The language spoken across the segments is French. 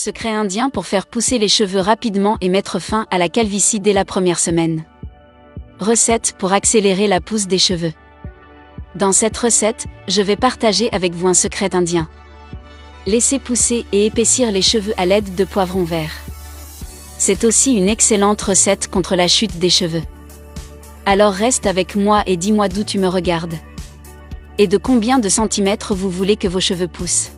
Secret indien pour faire pousser les cheveux rapidement et mettre fin à la calvitie dès la première semaine. Recette pour accélérer la pousse des cheveux. Dans cette recette, je vais partager avec vous un secret indien. Laissez pousser et épaissir les cheveux à l'aide de poivrons verts. C'est aussi une excellente recette contre la chute des cheveux. Alors reste avec moi et dis-moi d'où tu me regardes. Et de combien de centimètres vous voulez que vos cheveux poussent.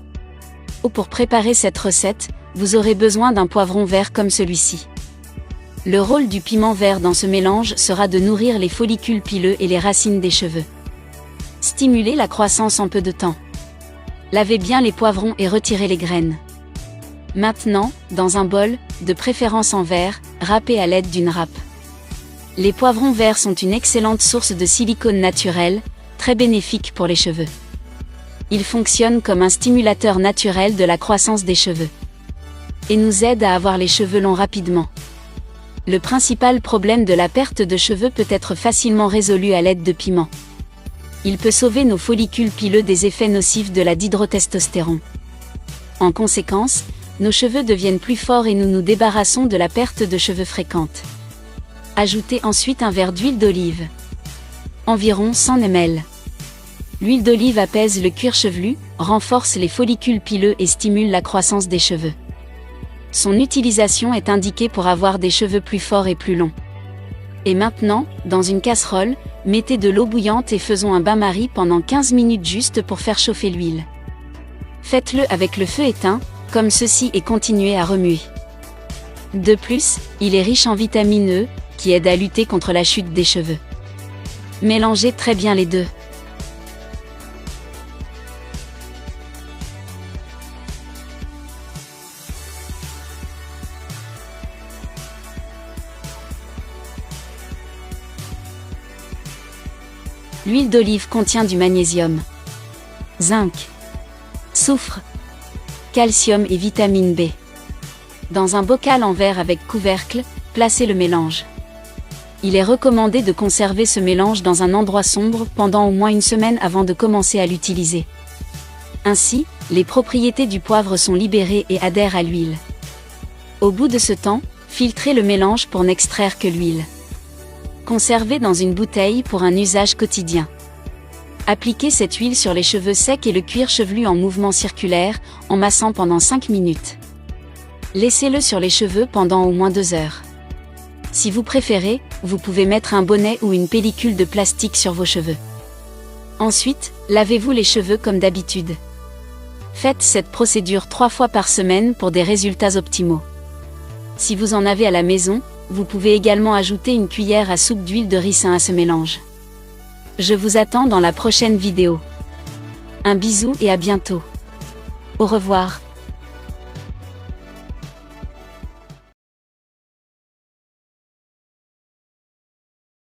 Pour préparer cette recette, vous aurez besoin d'un poivron vert comme celui-ci. Le rôle du piment vert dans ce mélange sera de nourrir les follicules pileux et les racines des cheveux. Stimuler la croissance en peu de temps. Lavez bien les poivrons et retirez les graines. Maintenant, dans un bol, de préférence en verre, râpez à l'aide d'une râpe. Les poivrons verts sont une excellente source de silicone naturel, très bénéfique pour les cheveux. Ils fonctionnent comme un stimulateur naturel de la croissance des cheveux. Et nous aident à avoir les cheveux longs rapidement. Le principal problème de la perte de cheveux peut être facilement résolu à l'aide de piment. Il peut sauver nos follicules pileux des effets nocifs de la dihydrotestostérone. En conséquence, nos cheveux deviennent plus forts et nous nous débarrassons de la perte de cheveux fréquente. Ajoutez ensuite un verre d'huile d'olive. Environ 100 ml. L'huile d'olive apaise le cuir chevelu, renforce les follicules pileux et stimule la croissance des cheveux. Son utilisation est indiquée pour avoir des cheveux plus forts et plus longs. Et maintenant, dans une casserole, mettez de l'eau bouillante et faisons un bain-marie pendant 15 minutes juste pour faire chauffer l'huile. Faites-le avec le feu éteint, comme ceci et continuez à remuer. De plus, il est riche en vitamine E, qui aide à lutter contre la chute des cheveux. Mélangez très bien les deux. L'huile d'olive contient du magnésium, zinc, soufre, calcium et vitamine B. Dans un bocal en verre avec couvercle, placez le mélange. Il est recommandé de conserver ce mélange dans un endroit sombre pendant au moins une semaine avant de commencer à l'utiliser. Ainsi, les propriétés du poivre sont libérées et adhèrent à l'huile. Au bout de ce temps, filtrez le mélange pour n'extraire que l'huile. Conservez dans une bouteille pour un usage quotidien. Appliquez cette huile sur les cheveux secs et le cuir chevelu en mouvement circulaire, en massant pendant 5 minutes. Laissez-le sur les cheveux pendant au moins 2 heures. Si vous préférez, vous pouvez mettre un bonnet ou une pellicule de plastique sur vos cheveux. Ensuite, lavez-vous les cheveux comme d'habitude. Faites cette procédure 3 fois par semaine pour des résultats optimaux. Si vous en avez à la maison, vous pouvez également ajouter une cuillère à soupe d'huile de ricin à ce mélange. Je vous attends dans la prochaine vidéo. Un bisou et à bientôt. Au revoir.